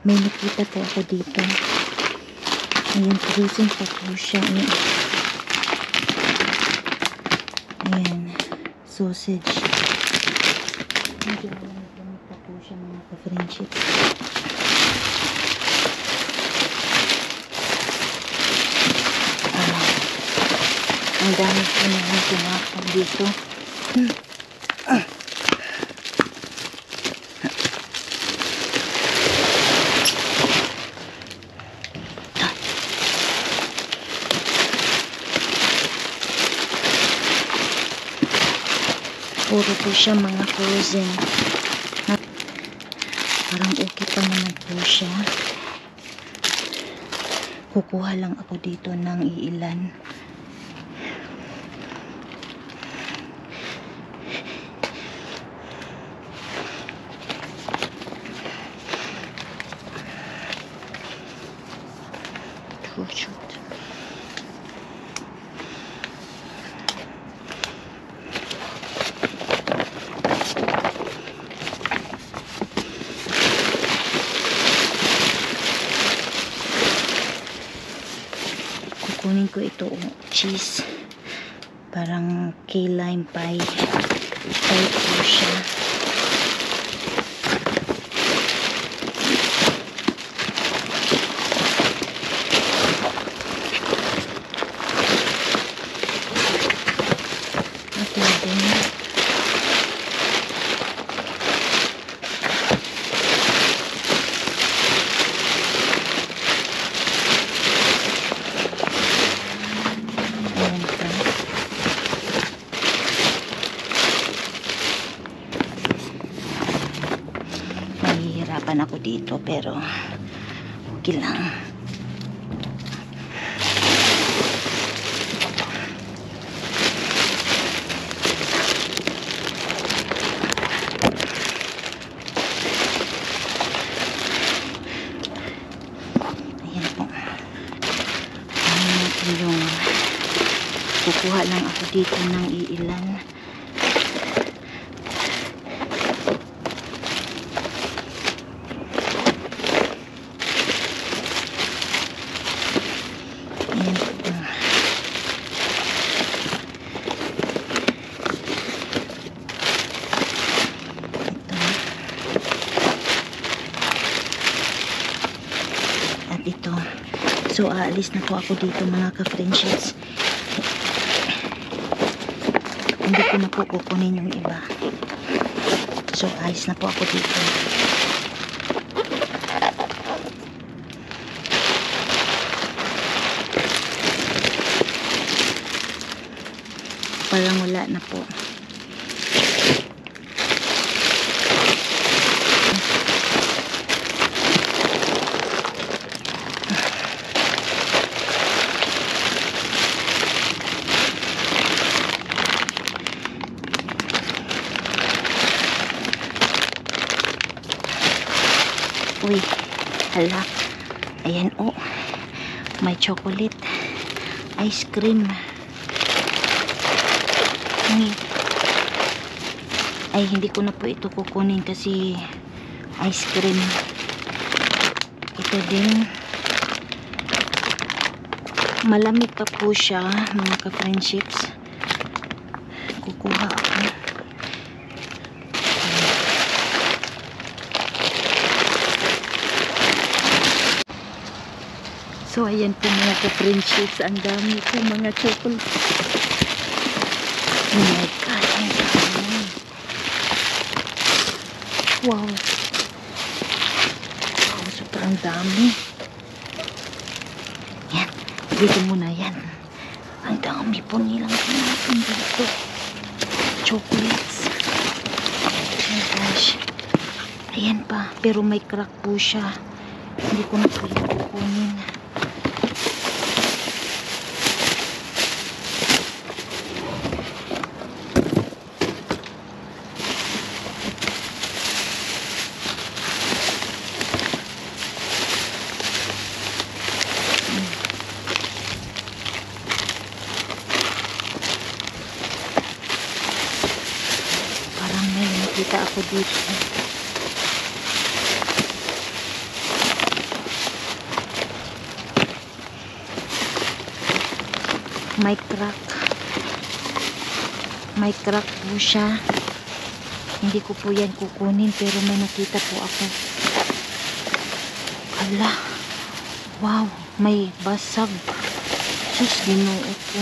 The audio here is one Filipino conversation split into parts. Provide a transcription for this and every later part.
May nakita po ako dito. Ayan, frozen pa po siya. Ayan, sausage. Medyo alam pa po siya mga ka-friendship. Ang dami po naman tinapag dito. Puro po siya mga frozen. Parang okay pa naman po siya. Kukuha lang ako dito ng iilan. Shoot. Kukunin ko ito cheese, parang key lime pie type po siya. Mahihirapan ako dito pero okay lang. Ayan po. Ayan natin yung kukuha lang ako dito ng iilan. Ito. So, aalis na po ako dito mga ka-friendships. Hindi ko na po kukunin yung iba. So, aalis na po ako dito. Parang wala na po. Uy, hala. Ayan, oh. May chocolate. Ice cream. Ay, hindi ko na po ito kukunin kasi ice cream. Ito din. Malamig pa po siya, mga ka-friendships. Kukuha ako. So, ayan po mga ka-friendships. Ang dami po mga chocolate. Oh my God. Ang dami. Wow. Wow, sobrang dami. Yan. Dito muna yan. Ang dami po nilang natin dito. Chocolates. Oh my gosh. Ayan pa. Pero may crack po siya. Hindi ko na po yung kukunin. Parang may nakita ako dito. may crack. May crack po siya. Hindi ko po yan kukunin pero may nakita po ako. Ala. Wow, may basag. Sus, Ginoo ko.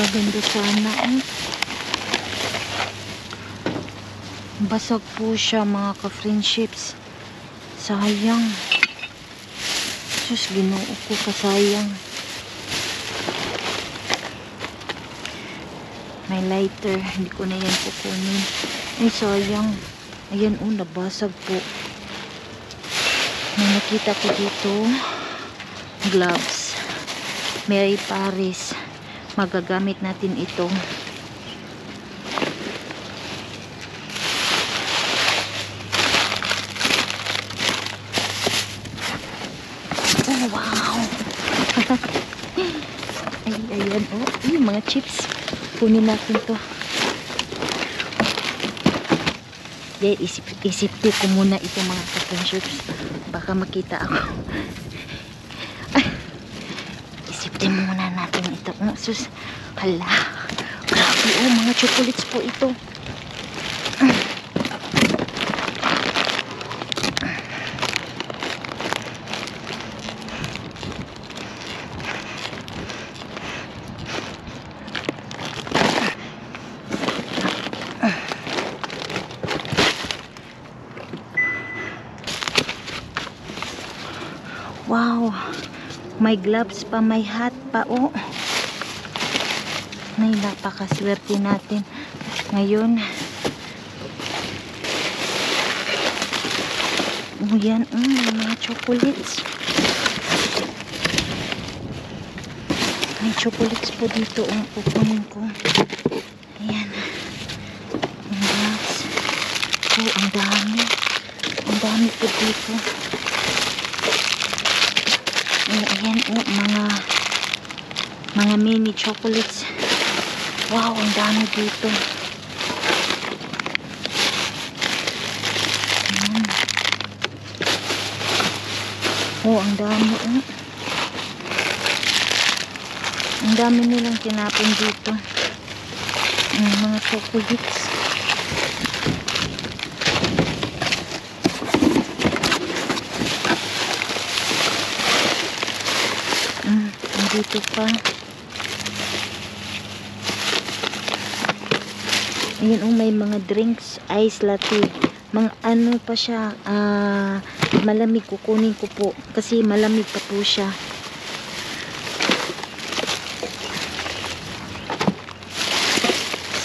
Maganda sana. Basag po siya mga ka-friendships. Sayang. Sus, Ginoo ko, kasayang. May lighter, hindi ko na yan kukunin. Ay, sayang. Ayan, nabasag po. May nakita ko dito, gloves. Mary Paris. Magagamit natin ito. Oh, wow. Ay, ayan, yung mga chips. Kunin natin to. Isip ko muna ito mga ka-friendships. Baka makita ako. Ay, isipin muna natin ito. Sus, hala. Grabe, mga chocolates po ito. Wow, may gloves pa, may hat pa, Ay, napakaswerte natin ngayon. Yan, mga chocolates. May chocolates po dito, pupunin ko. Ayan. Ang gloves. Ang dami. Ang dami po dito. Ayan, mga mini chocolates. Wow, ang dami dito. Ayan. Ang dami, Ang dami nilang tinapon dito. Mga chocolates. Dito pa. Ayan, may mga drinks, ice latte. Mga ano pa siya, malamig, kukunin ko po. Kasi malamig pa po siya.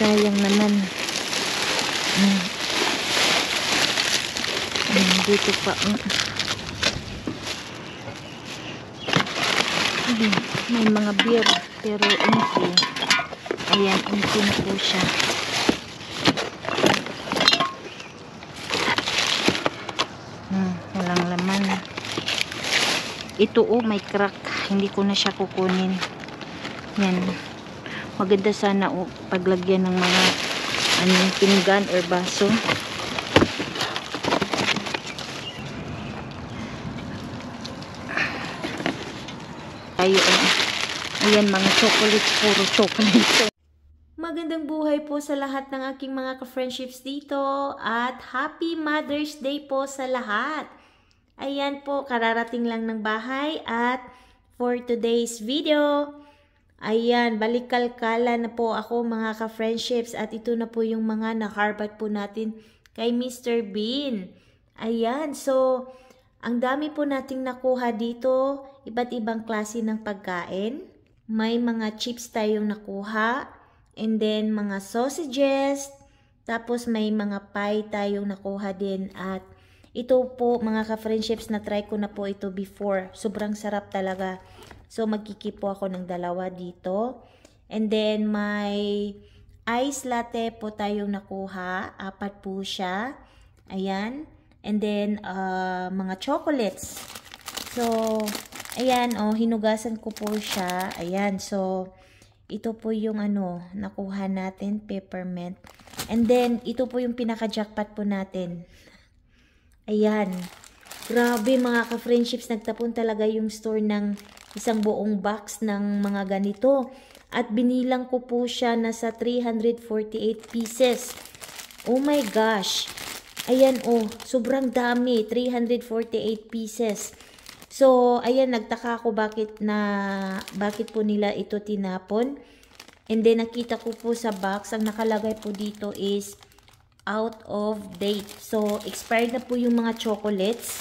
Sayang naman. Dito pa. May mga beer pero empty. Ayan, empty na po siya. Walang laman. Ito may crack. Hindi ko na siya kukunin. Yan. Maganda sana paglagyan ng mga pinggan or baso. Ayan, mga chocolates, puro chocolates. Magandang buhay po sa lahat ng aking mga ka-friendships dito at Happy Mother's Day po sa lahat. Ayan po, kararating lang ng bahay at for today's video, ayan, balikalkala na po ako mga ka-friendships at ito na po yung mga naharbat po natin kay Mr. Bean. Ayan, so ang dami po nating nakuha dito, iba't ibang klase ng pagkain. May mga chips tayong nakuha, and then mga sausages, tapos may mga pie tayong nakuha din. At ito po mga ka-friendships, na try ko na po ito before. Sobrang sarap talaga. So magkikip po ako ng dalawa dito. And then may ice latte po tayong nakuha, 4 po siya. Ayan. And then mga chocolates. So ayan, hinugasan ko po siya. Ayan, so ito po yung nakuha natin, peppermint. And then ito po yung pinaka-jackpot po natin. Ayan. Grabe mga ka-friendships, nagtapon talaga yung store ng isang buong box ng mga ganito. At binilang ko po siya nasa 348 pieces. Oh my gosh! Ayan oh, sobrang dami, 348 pieces. So, ayan, nagtaka ako bakit po nila ito tinapon. And then, nakita ko po sa box, ang nakalagay po dito is out of date. So, expired na po yung mga chocolates.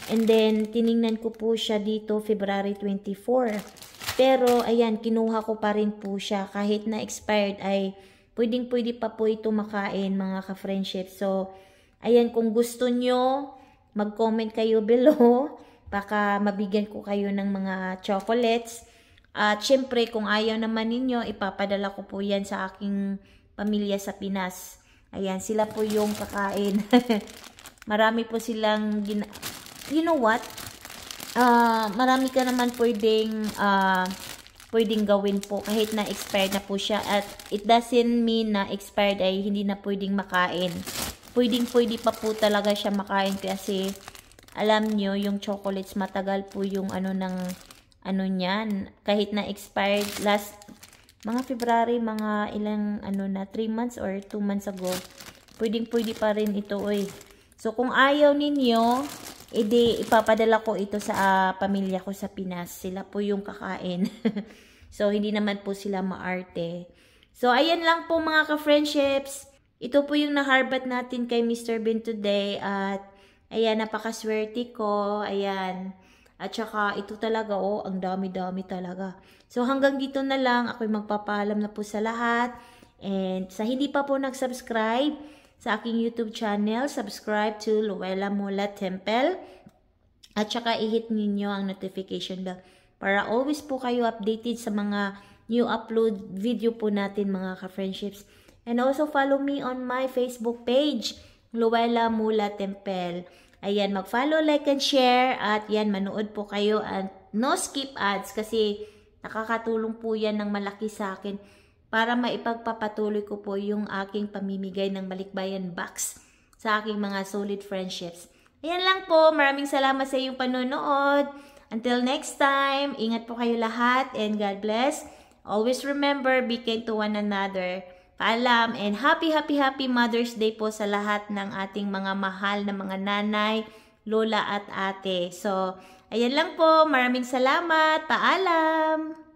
And then, tiningnan ko po siya dito, February 24. Pero, ayan, kinuha ko pa rin po siya. Kahit na expired ay pwedeng-pwede pa po ito makain, mga ka-friendship. So, ayan, kung gusto nyo, mag-comment kayo below. Baka mabigyan ko kayo ng mga chocolates. At syempre, kung ayaw naman ninyo, ipapadala ko po yan sa aking pamilya sa Pinas. Ayan, sila po yung kakain. Marami po silang, you know what? Marami ka naman pwedeng gawin po kahit na expired na po siya. At it doesn't mean na expired ay hindi na pwedeng makain. Pwede pa po talaga siya makain kasi alam nyo, yung chocolates matagal po yung niyan. Kahit na expired last mga February, mga ilang 3 months or 2 months ago. Pwede pa rin ito So kung ayaw ninyo, edi ipapadala ko ito sa pamilya ko sa Pinas. Sila po yung kakain. So hindi naman po sila maarte. So ayan lang po mga ka-friendships. Ito po yung naharbat natin kay Mr. Bean today at ayan, napakaswerte ko. Ayan. At saka, ito talaga, ang dami-dami talaga. So, hanggang dito na lang. Ako'y magpapaalam na po sa lahat. And sa hindi pa po nag-subscribe sa aking YouTube channel, subscribe to Luella Mula Temple. At saka, i-hit ninyo ang notification bell para always po kayo updated sa mga new upload video po natin, mga ka-friendships. And also, follow me on my Facebook page, Luella Mula Temple. Ayan, mag-follow, like, and share. At yan, manood po kayo. At no skip ads kasi nakakatulong po yan ng malaki sa akin para maipagpapatuloy ko po yung aking pamimigay ng Balikbayan box sa aking mga solid friendships. Ayan lang po. Maraming salamat sa iyong panonood. Until next time, ingat po kayo lahat and God bless. Always remember, be kind to one another. Paalam and happy Mother's Day po sa lahat ng ating mga mahal na mga nanay, lola at ate. So, ayan lang po. Maraming salamat. Paalam!